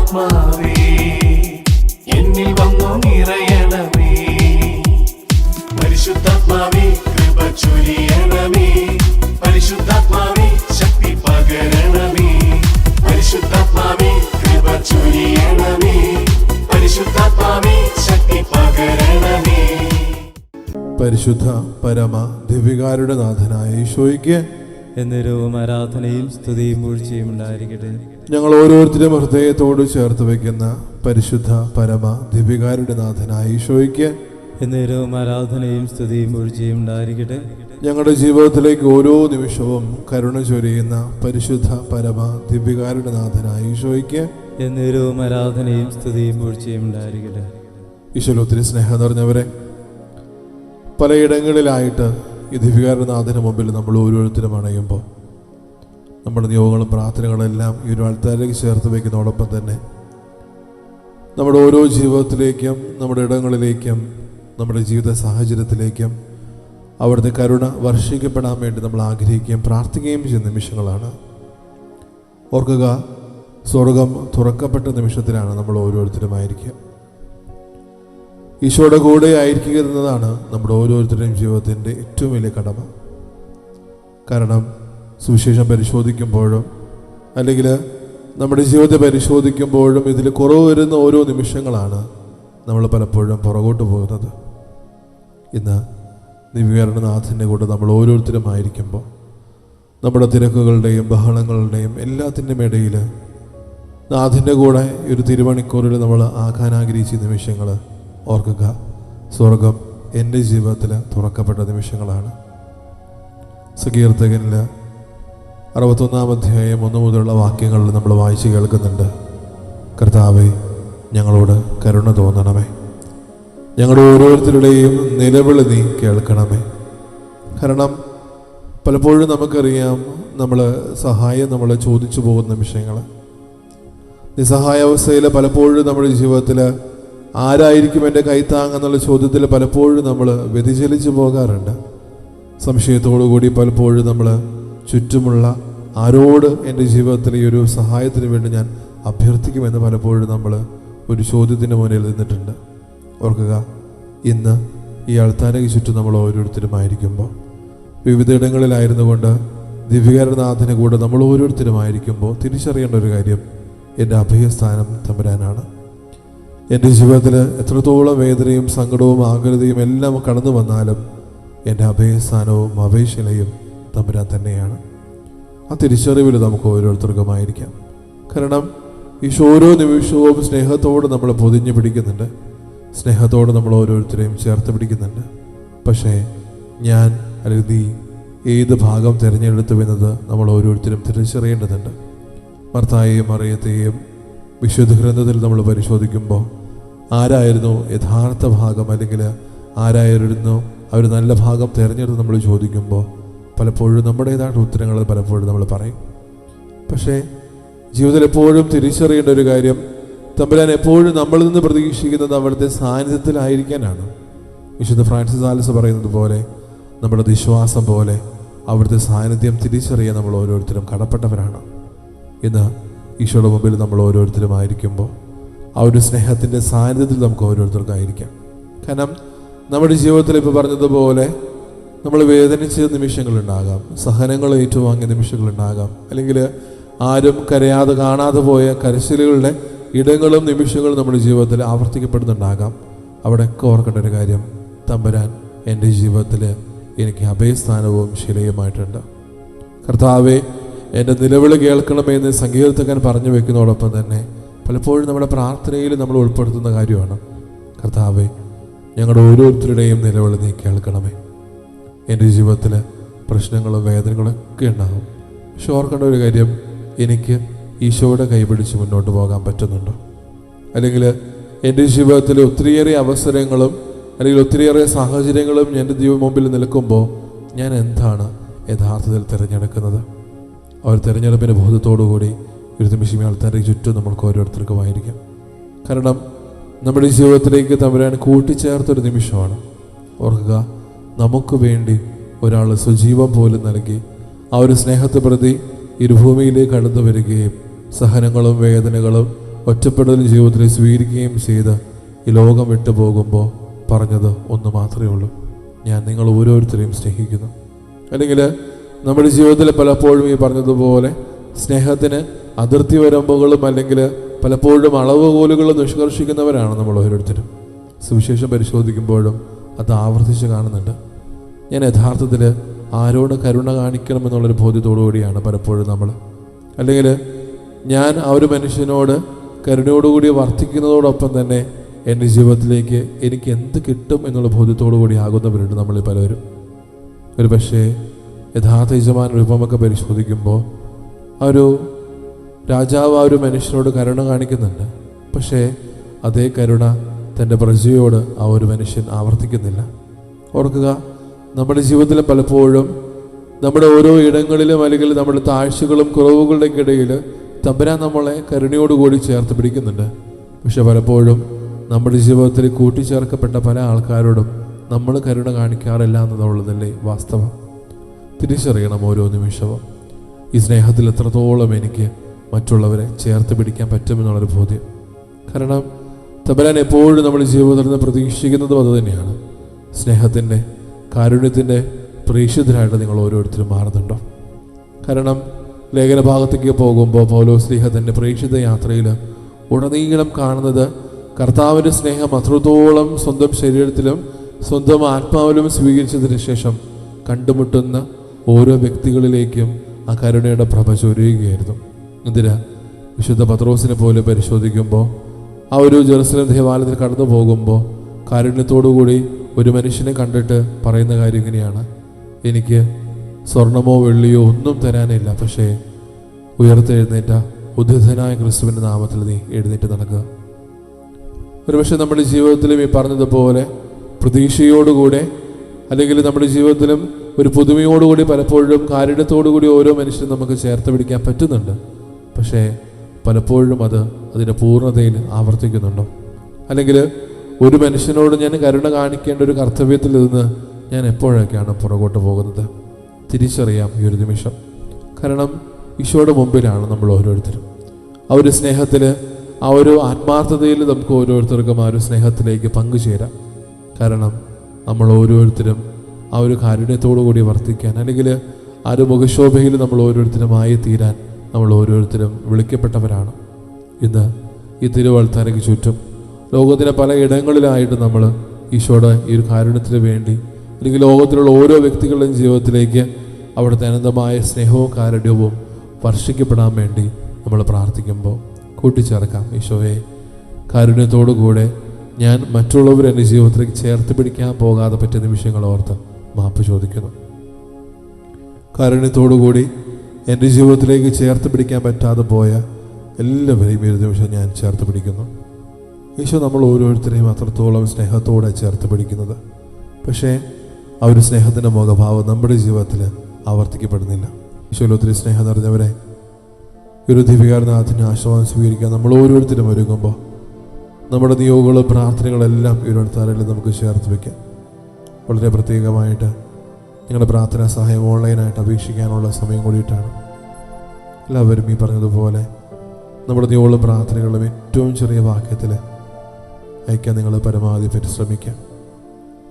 പരിശുദ്ധാത്മാവേ എന്നിൽ വന്നു നിറയണമേ. പരിശുദ്ധാത്മാവേ കൃപ ചൊരിയണമേ. പരിശുദ്ധാത്മാവേ ശക്തി പകരണമേ. പരിശുദ്ധാത്മാവേ കൃപ ചൊരിയണമേ. പരിശുദ്ധാത്മാവേ ശക്തി പകരണമേ. പരിശുദ്ധ പരമ ദിവ്യകാരുടെ നാഥനായ ഈശോയ്ക്ക് എന്നേരവും ആരാധനയും സ്തുതിയും വീഴ്ചയും ഉണ്ടായിരിക്കട്ടെ. ഞങ്ങൾ ഓരോരുത്തരും ഹൃദയത്തോട് ചേർത്ത് വയ്ക്കുന്ന പരിശുദ്ധ പരമ ദിവ്യകാരുടെ നാഥനായ ഈശോയ്ക്ക് എന്നേരവും ആരാധനയും സ്തുതിയും വീഴ്ചയും ഉണ്ടായിരിക്കട്ടെ. ഞങ്ങളുടെ ജീവിതത്തിലേക്ക് ഓരോ നിമിഷവും കരുണ ചൊരിയുന്ന പരിശുദ്ധ പരമ ദിവ്യകാരുടെ നാഥനായ ഈശോയ്ക്ക് എന്നേരവും ആരാധനയും സ്തുതിയും വീഴ്ചയും ഉണ്ടായിരിക്കട്ടെ. ഈശോയിൽ ഒത്തിരി സ്നേഹം നിറഞ്ഞവരെ, പലയിടങ്ങളിലായിട്ട് ഈ ദിവ്യകാരുടെ നാഥന് മുമ്പിൽ നമ്മൾ ഓരോരുത്തരും അണയുമ്പോൾ നമ്മുടെ നിയോഗങ്ങളും പ്രാർത്ഥനകളെല്ലാം ഈ ഒരു ആൾത്താരിലേക്ക് ചേർത്ത് വയ്ക്കുന്നതോടൊപ്പം തന്നെ നമ്മുടെ ഓരോ ജീവിതത്തിലേക്കും നമ്മുടെ ഇടങ്ങളിലേക്കും നമ്മുടെ ജീവിത സാഹചര്യത്തിലേക്കും അവിടുത്തെ കരുണ വർഷിക്കപ്പെടാൻ വേണ്ടി നമ്മൾ ആഗ്രഹിക്കുകയും പ്രാർത്ഥിക്കുകയും ചെയ്യുന്ന നിമിഷങ്ങളാണ്. ഓർക്കുക, സ്വർഗം തുറക്കപ്പെട്ട നിമിഷത്തിലാണ് നമ്മൾ ഓരോരുത്തരുമായിരിക്കുക. ഈശോയുടെ കൂടെ ആയിരിക്കുക എന്നതാണ് നമ്മുടെ ഓരോരുത്തരുടെയും ജീവിതത്തിൻ്റെ ഏറ്റവും വലിയ കടമ. കാരണം സുവിശേഷം പരിശോധിക്കുമ്പോഴും അല്ലെങ്കിൽ നമ്മുടെ ജീവിതത്തെ പരിശോധിക്കുമ്പോഴും ഇതിൽ കുറവ് വരുന്ന ഓരോ നിമിഷങ്ങളാണ് നമ്മൾ പലപ്പോഴും പുറകോട്ട് പോകുന്നത്. ഇന്ന് ദിവ്യകാരുടെ നാഥൻ്റെ കൂടെ നമ്മൾ ഓരോരുത്തരുമായിരിക്കുമ്പോൾ നമ്മുടെ തിരക്കുകളുടെയും ബഹളങ്ങളുടെയും എല്ലാത്തിൻ്റെയും ഇടയിൽ നാഥൻ്റെ കൂടെ ഒരു തിരുമണിക്കൂറിൽ നമ്മൾ ആകാൻ ആഗ്രഹിച്ച നിമിഷങ്ങൾ ഓർക്കുക, സ്വർഗം എൻ്റെ ജീവിതത്തിൽ തുറക്കപ്പെട്ട നിമിഷങ്ങളാണ്. സങ്കീർത്തകനിൽ 61-ാം അധ്യായം 1 മുതലുള്ള വാക്യങ്ങളിൽ നമ്മൾ വായിച്ച് കേൾക്കുന്നുണ്ട്. കർത്താവേ, ഞങ്ങളോട് കരുണ തോന്നണമേ. ഞങ്ങളുടെ ഓരോരുത്തരുടെയും നിലവിളി നീ കേൾക്കണമേ. കാരണം പലപ്പോഴും നമുക്കറിയാം, നമ്മൾ സഹായം നമ്മൾ ചോദിച്ചു പോകുന്ന നിമിഷങ്ങൾ, നിസ്സഹായാവസ്ഥയിൽ പലപ്പോഴും നമ്മുടെ ജീവിതത്തിൽ ആരായിരിക്കും എൻ്റെ കൈത്താങ്ങെന്നുള്ള ചോദ്യത്തിൽ പലപ്പോഴും നമ്മൾ വ്യതിചലിച്ചു പോകാറുണ്ട്. സംശയത്തോടു കൂടി പലപ്പോഴും നമ്മൾ ചുറ്റുമുള്ള ആരോട് എൻ്റെ ജീവിതത്തിൽ ഈ ഒരു സഹായത്തിന് വേണ്ടി ഞാൻ അഭ്യർത്ഥിക്കുമെന്ന് പലപ്പോഴും നമ്മൾ ഒരു ചോദ്യത്തിന് മുന്നിൽ നിന്നിട്ടുണ്ട്. ഓർക്കുക, ഇന്ന് ഈ ആൾത്താരയ്ക്ക് ചുറ്റും നമ്മൾ ഓരോരുത്തരുമായിരിക്കുമ്പോൾ, വിവിധയിടങ്ങളിലായിരുന്നു കൊണ്ട് ദിവ്യകാരുടെ നാഥന് കൂടെ നമ്മൾ ഓരോരുത്തരുമായിരിക്കുമ്പോൾ തിരിച്ചറിയേണ്ട ഒരു കാര്യം, എൻ്റെ അഭയസ്ഥാനം തമ്പുരാനാണ്. എൻ്റെ ജീവിതത്തിൽ എത്രത്തോളം വേദനയും സങ്കടവും ആകുലതയും എല്ലാം കടന്നു വന്നാലും എൻ്റെ അഭയസ്ഥാനവും അഭയശിലയും തമ്പുരാൻ തന്നെയാണ്. ആ തിരിച്ചറിവിൽ നമുക്ക് ഓരോരുത്തർക്കുമായിരിക്കാം. കാരണം ഈശോ ഓരോ നിമിഷവും സ്നേഹത്തോട് നമ്മൾ പൊതിഞ്ഞു പിടിക്കുന്നുണ്ട്, സ്നേഹത്തോട് നമ്മൾ ഓരോരുത്തരെയും ചേർത്ത് പിടിക്കുന്നുണ്ട്. പക്ഷേ ഞാൻ അല്ലെങ്കിൽ നീ ഏത് ഭാഗം തിരഞ്ഞെടുത്തുവെന്നത് നമ്മൾ ഓരോരുത്തരും തിരിച്ചറിയേണ്ടതുണ്ട്. മർത്തായെയും മറിയത്തെയും വിശുദ്ധ ഗ്രന്ഥത്തിൽ നമ്മൾ പരിശോധിക്കുമ്പോൾ ആരായിരുന്നു യഥാർത്ഥ ഭാഗം, അല്ലെങ്കിൽ ആരായിരുന്നു അവർ നല്ല ഭാഗം തിരഞ്ഞെടുത്ത് നമ്മൾ ചോദിക്കുമ്പോൾ പലപ്പോഴും നമ്മുടേതായിട്ട് ഉത്തരങ്ങൾ പലപ്പോഴും നമ്മൾ പറയും. പക്ഷേ ജീവിതത്തിൽ എപ്പോഴും തിരിച്ചറിയേണ്ട ഒരു കാര്യം, തമ്പുരാൻ എപ്പോഴും നമ്മളിൽ നിന്ന് പ്രതീക്ഷിക്കുന്നത് അവിടുത്തെ സാന്നിധ്യത്തിലായിരിക്കാനാണ്. വിശുദ്ധ ഫ്രാൻസിസ് സാലസ് പറയുന്നത് പോലെ നമ്മുടെ വിശ്വാസം പോലെ അവിടുത്തെ സാന്നിധ്യം തിരിച്ചറിയാൻ നമ്മൾ ഓരോരുത്തരും കടപ്പെട്ടവരാണ്. ഇന്ന് ഈശോയുടെ മുമ്പിൽ നമ്മൾ ഓരോരുത്തരും ആയിരിക്കുമ്പോൾ ആ ഒരു സ്നേഹത്തിൻ്റെ സാന്നിധ്യത്തിൽ നമുക്ക് ഓരോരുത്തർക്കായിരിക്കാം. കാരണം നമ്മുടെ ജീവിതത്തിൽ ഇപ്പോൾ പറഞ്ഞതുപോലെ നമ്മൾ വേദനിച്ച നിമിഷങ്ങളുണ്ടാകാം, സഹനങ്ങൾ ഏറ്റുവാങ്ങിയ നിമിഷങ്ങളുണ്ടാകാം, അല്ലെങ്കിൽ ആരും കരയാതെ കാണാതെ പോയ കരച്ചിലുകളുടെ ഇടങ്ങളും നിമിഷങ്ങളും നമ്മുടെ ജീവിതത്തിൽ ആവർത്തിക്കപ്പെടുന്നുണ്ടാകാം. അവിടെയൊക്കെ ഓർക്കേണ്ട ഒരു കാര്യം, തമ്പുരാൻ എൻ്റെ ജീവിതത്തിൽ എനിക്ക് അഭയസ്ഥാനവും ശിലയുമായിട്ടുണ്ട്. കർത്താവേ, എൻ്റെ നിലവിളി കേൾക്കണമെന്ന് സങ്കീർത്തകൻ പറഞ്ഞു വെക്കുന്നതോടൊപ്പം തന്നെ പലപ്പോഴും നമ്മുടെ പ്രാർത്ഥനയിൽ നമ്മൾ ഉൾപ്പെടുത്തുന്ന കാര്യമാണ്, കർത്താവേ, ഞങ്ങളുടെ ഓരോരുത്തരുടെയും നിലവിളി നീ കേൾക്കണമേ. എൻ്റെ ജീവിതത്തിൽ പ്രശ്നങ്ങളും വേദനകളൊക്കെ ഉണ്ടാകും. പക്ഷെ ഓർക്കേണ്ട ഒരു കാര്യം, എനിക്ക് ഈശോയുടെ കൈപിടിച്ച് മുന്നോട്ട് പോകാൻ പറ്റുന്നുണ്ടോ? അല്ലെങ്കിൽ എൻ്റെ ജീവിതത്തിൽ ഒത്തിരിയേറെ അവസരങ്ങളും അല്ലെങ്കിൽ ഒത്തിരിയേറെ സാഹചര്യങ്ങളും എൻ്റെ മുമ്പിൽ നിൽക്കുമ്പോൾ ഞാൻ എന്താണ് യഥാർത്ഥത്തിൽ തിരഞ്ഞെടുക്കുന്നത്? ആ ഒരു തിരഞ്ഞെടുപ്പിൻ്റെ ബോധത്തോടുകൂടി ഒരു നിമിഷം ആൾക്കാരുടെ ചുറ്റും നമ്മൾക്ക് ഓരോരുത്തർക്കുമായിരിക്കാം. കാരണം നമ്മുടെ ജീവിതത്തിലേക്ക് തമ്പുരാൻ കൂട്ടിച്ചേർത്തൊരു നിമിഷമാണ്. ഓർക്കുക, നമുക്ക് വേണ്ടി ഒരാൾ സ്വജീവം പോലും നൽകി ആ ഒരു സ്നേഹത്തെ പ്രതി ഇരുഭൂമിയിലേക്ക് കടന്നു വരികയും സഹനങ്ങളും വേദനകളും ഒറ്റപ്പെടലും ജീവിതത്തിൽ സ്വീകരിക്കുകയും ചെയ്ത് ഈ ലോകം വിട്ടു പോകുമ്പോൾ പറഞ്ഞത് ഒന്ന് മാത്രമേ ഉള്ളൂ: ഞാൻ നിങ്ങൾ ഓരോരുത്തരെയും സ്നേഹിക്കുന്നു. അല്ലെങ്കിൽ നമ്മുടെ ജീവിതത്തിൽ പലപ്പോഴും ഈ പറഞ്ഞതുപോലെ സ്നേഹത്തിന് അതിർത്തി വരമ്പുകളും അല്ലെങ്കിൽ പലപ്പോഴും അളവുകോലുകളും നിഷ്കർഷിക്കുന്നവരാണ് നമ്മൾ ഓരോരുത്തരും. സുവിശേഷം പരിശോധിക്കുമ്പോഴും അത് ആവർത്തിച്ച് കാണുന്നുണ്ട്. ഞാൻ യഥാർത്ഥത്തിൽ ആരോട് കരുണ കാണിക്കണമെന്നുള്ളൊരു ബോധ്യത്തോടു കൂടിയാണ് പലപ്പോഴും നമ്മൾ, അല്ലെങ്കിൽ ഞാൻ ആ ഒരു മനുഷ്യനോട് കരുണയോടുകൂടി വർത്തിക്കുന്നതോടൊപ്പം തന്നെ എൻ്റെ ജീവിതത്തിലേക്ക് എനിക്ക് എന്ത് കിട്ടും എന്നുള്ള ബോധ്യത്തോടു കൂടി ആകുന്നവരുണ്ട് നമ്മളിൽ പലരും. ഒരു പക്ഷേ യഥാർത്ഥ യജമാൻ രൂപമൊക്കെ പരിശോധിക്കുമ്പോൾ ആ ഒരു രാജാവ് ആ ഒരു മനുഷ്യനോട് കരുണ കാണിക്കുന്നുണ്ട്. പക്ഷേ അതേ കരുണ തൻ്റെ പ്രജയോട് ആ ഒരു മനുഷ്യൻ ആവർത്തിക്കുന്നില്ല. ഓർക്കുക, നമ്മുടെ ജീവിതത്തിൽ പലപ്പോഴും നമ്മുടെ ഓരോ ഇടങ്ങളിലും അല്ലെങ്കിൽ നമ്മുടെ താഴ്ചകളും കുറവുകളുടെയൊക്കെ ഇടയിൽ തമ്പുരാൻ നമ്മളെ കരുണയോടുകൂടി ചേർത്ത് പിടിക്കുന്നുണ്ട്. പക്ഷെ പലപ്പോഴും നമ്മുടെ ജീവിതത്തിൽ കൂട്ടിച്ചേർക്കപ്പെട്ട പല ആൾക്കാരോടും നമ്മൾ കരുണ കാണിക്കാറില്ല എന്നുള്ളതല്ലേ വാസ്തവം. തിരിച്ചറിയണം ഓരോ നിമിഷവും ഈ സ്നേഹത്തിൽ എത്രത്തോളം എനിക്ക് മറ്റുള്ളവരെ ചേർത്ത് പിടിക്കാൻ പറ്റുമെന്നുള്ളൊരു ബോധ്യം. കാരണം തമ്പുരാൻ എപ്പോഴും നമ്മുടെ ജീവിതത്തിൽ നിന്ന് പ്രതീക്ഷിക്കുന്നതും അത് തന്നെയാണ്. സ്നേഹത്തിൻ്റെ, കാരുണ്യത്തിൻ്റെ പ്രേക്ഷിതരായിട്ട് നിങ്ങൾ ഓരോരുത്തരും മാറുന്നുണ്ടോ? കാരണം ലേഖന ഭാഗത്തേക്ക് പോകുമ്പോൾ പൗലോസ്ലീഹ തൻ്റെ പ്രേക്ഷിത യാത്രയിൽ ഉടനീളം കാണുന്നത് കർത്താവിൻ്റെ സ്നേഹം അത്രത്തോളം സ്വന്തം ശരീരത്തിലും സ്വന്തം ആത്മാവിലും സ്വീകരിച്ചതിന് ശേഷം കണ്ടുമുട്ടുന്ന ഓരോ വ്യക്തികളിലേക്കും ആ കരുണയുടെ പ്രഭ ചൊരിയുകയായിരുന്നു. എന്തിനാ? വിശുദ്ധ പത്രോസിനെ പോലെ പരിശോധിക്കുമ്പോൾ ആ ഒരു ജെറുസലേം ദേവാലയത്തിൽ കടന്നു പോകുമ്പോൾ കാരുണ്യത്തോടുകൂടി ഒരു മനുഷ്യനെ കണ്ടിട്ട് പറയുന്ന കാര്യം ഇങ്ങനെയാണ്: എനിക്ക് സ്വർണമോ വെള്ളിയോ ഒന്നും തരാനില്ല, പക്ഷേ ഉയർത്തെഴുന്നേറ്റ ഉദ്ധിതനായ ക്രിസ്തുവിൻ്റെ നാമത്തിൽ നീ എഴുന്നേറ്റ് നടക്കുക. ഒരുപക്ഷെ നമ്മുടെ ജീവിതത്തിലും ഈ പറഞ്ഞതുപോലെ പ്രതീക്ഷയോടുകൂടെ അല്ലെങ്കിൽ നമ്മുടെ ജീവിതത്തിലും ഒരു പുതുമയോടുകൂടി പലപ്പോഴും കാരുണ്യത്തോടുകൂടി ഓരോ മനുഷ്യരും നമുക്ക് ചേർത്ത് പിടിക്കാൻ പറ്റുന്നുണ്ട്. പക്ഷേ പലപ്പോഴും അതിൻ്റെ പൂർണ്ണതയിൽ ആവർത്തിക്കുന്നുണ്ടോ? അല്ലെങ്കിൽ ഒരു മനുഷ്യനോട് ഞാൻ കരുണ കാണിക്കേണ്ട ഒരു കർത്തവ്യത്തിൽ നിന്ന് ഞാൻ എപ്പോഴൊക്കെയാണ് പുറകോട്ട് പോകുന്നത്? തിരിച്ചറിയാം ഈ ഒരു നിമിഷം. കാരണം ഈശോയുടെ മുമ്പിലാണ് നമ്മൾ ഓരോരുത്തരും. ആ ഒരു സ്നേഹത്തിൽ, ആ ഒരു ആത്മാർത്ഥതയിൽ നമുക്ക് ഓരോരുത്തർക്കും ആ ഒരു സ്നേഹത്തിലേക്ക് പങ്കുചേരാം. കാരണം നമ്മൾ ഓരോരുത്തരും ആ ഒരു കാരുണ്യത്തോടു കൂടി വർത്തിക്കാൻ, അല്ലെങ്കിൽ ആ ഒരു മുഖശോഭയിൽ നമ്മൾ ഓരോരുത്തരും ആയി തീരാൻ നമ്മൾ ഓരോരുത്തരും വിളിക്കപ്പെട്ടവരാണ്. ഇന്ന് ഈ തിരുവൾത്താരയ്ക്ക് ചുറ്റും ലോകത്തിലെ പല ഇടങ്ങളിലായിട്ട് നമ്മൾ ഈശോയുടെ ഈ ഒരു കാരുണ്യത്തിന് വേണ്ടി, അല്ലെങ്കിൽ ലോകത്തിലുള്ള ഓരോ വ്യക്തികളുടെയും ജീവിതത്തിലേക്ക് അവിടുത്തെ അനന്തമായ സ്നേഹവും കാരുണ്യവും വർഷിക്കപ്പെടാൻ വേണ്ടി നമ്മൾ പ്രാർത്ഥിക്കുമ്പോൾ കൂട്ടിച്ചേർക്കാം: ഈശോയെ, കാരുണ്യത്തോടുകൂടെ ഞാൻ മറ്റുള്ളവർ എൻ്റെ ജീവിതത്തിലേക്ക് ചേർത്ത് പിടിക്കാൻ പോകാതെ പറ്റിയ നിമിഷങ്ങൾ ഓർത്ത് മാപ്പ് ചോദിക്കുന്നു. കാരുണ്യത്തോടുകൂടി എൻ്റെ ജീവിതത്തിലേക്ക് ചേർത്ത് പിടിക്കാൻ പറ്റാതെ പോയ എല്ലാവരെയും ഈ നിമിഷം ഞാൻ ചേർത്ത് പിടിക്കുന്നു. ഈശോ നമ്മൾ ഓരോരുത്തരെയും അത്രത്തോളം സ്നേഹത്തോടെ ചേർത്ത് പിടിക്കുന്നത്. പക്ഷേ ആ ഒരു സ്നേഹത്തിൻ്റെ മുഖഭാവം നമ്മുടെ ജീവിതത്തിൽ ആവർത്തിക്കപ്പെടുന്നില്ല. ഈശോയിൽ ഒത്തിരി സ്നേഹം നിറഞ്ഞവരെ, ഒരു ദിവ്യകാരനാഥിന് ആശ്വാസം സ്വീകരിക്കാൻ നമ്മൾ ഓരോരുത്തരും ഒരുങ്ങുമ്പോൾ നമ്മുടെ നിയോഗങ്ങളും പ്രാർത്ഥനകളെല്ലാം ഈ ഒരു താരയിൽ നമുക്ക് ചേർത്ത് വയ്ക്കാം. വളരെ പ്രത്യേകമായിട്ട് നിങ്ങളുടെ പ്രാർത്ഥനാ സഹായം ഓൺലൈനായിട്ട് അപേക്ഷിക്കാനുള്ള സമയം കൂടിയിട്ടാണ്. എല്ലാവരും ഈ പറഞ്ഞതുപോലെ നമ്മുടെ നിയോഗങ്ങളും പ്രാർത്ഥനകളും ഏറ്റവും ചെറിയ വാക്യത്തിൽ അയക്കാൻ നിങ്ങൾ പരമാവധി പരിശ്രമിക്കാം.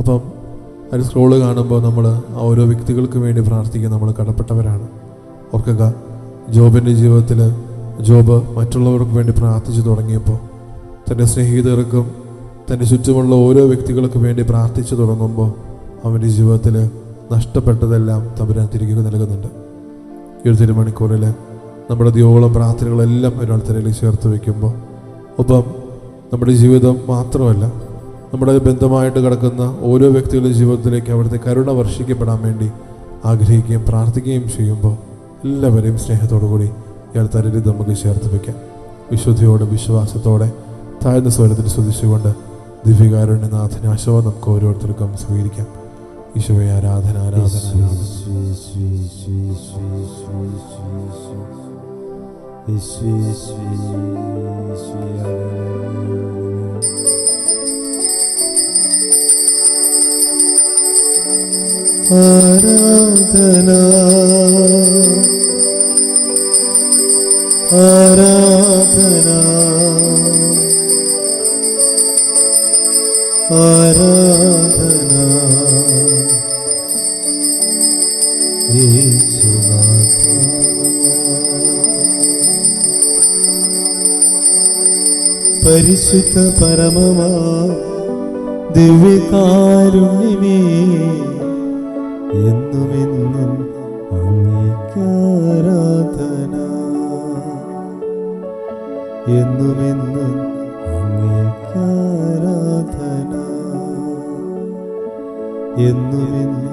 ഒപ്പം ഒരു സ്ക്രോള് കാണുമ്പോൾ നമ്മൾ ഓരോ വ്യക്തികൾക്ക് വേണ്ടി പ്രാർത്ഥിക്കാൻ നമ്മൾ കടപ്പെട്ടവരാണ്. ഓർക്കുക, ജോബിൻ്റെ ജീവിതത്തിൽ ജോബ് മറ്റുള്ളവർക്ക് വേണ്ടി പ്രാർത്ഥിച്ചു തുടങ്ങിയപ്പോൾ തൻ്റെ സ്നേഹിതർക്കും തൻ്റെ ചുറ്റുമുള്ള ഓരോ വ്യക്തികൾക്ക് വേണ്ടി പ്രാർത്ഥിച്ചു തുടങ്ങുമ്പോൾ അവൻ്റെ ജീവിതത്തിൽ നഷ്ടപ്പെട്ടതെല്ലാം തമ്പുരാൻ തിരികെ നൽകുന്നുണ്ട്. ഈ ഒരു തിരുമണിക്കൂറിൽ നമ്മുടെ ദ്യോളം പ്രാർത്ഥനകളെല്ലാം ഒരാൾത്തരയിൽ ചേർത്ത് വയ്ക്കുമ്പോൾ, ഒപ്പം നമ്മുടെ ജീവിതം മാത്രമല്ല നമ്മുടെ ബന്ധമായിട്ട് കിടക്കുന്ന ഓരോ വ്യക്തികളുടെ ജീവിതത്തിലേക്ക് അവിടുത്തെ കരുണ വർഷിക്കപ്പെടാൻ വേണ്ടി ആഗ്രഹിക്കുകയും പ്രാർത്ഥിക്കുകയും ചെയ്യുമ്പോൾ എല്ലാവരെയും സ്നേഹത്തോടു കൂടി ഇയാൾ തരയിൽ നമുക്ക് ചേർത്ത് വയ്ക്കാം. വിശുദ്ധിയോടെ, വിശ്വാസത്തോടെ, താഴ്ന്ന സ്വരത്തിൽ സ്തുതിച്ചുകൊണ്ട് ദിവ്യകാരുണ്യനാഥന് ആശീർവാദം നമുക്ക് ഓരോരുത്തർക്കും സ്വീകരിക്കാം. ഈശോയെ ആരാധന, ആരാധന, ആരാധന, ആരാധന, ആരാധന യേശുനാഥ. പരിശുദ്ധ പരമമാ ദിവ്യകാരുണ്യമേ, എന്നുമെന്നും അങ്ങേക്കാരാധന, എന്നുമെന്നും അങ്ങേക്കാരാധന, എന്നുമെന്നും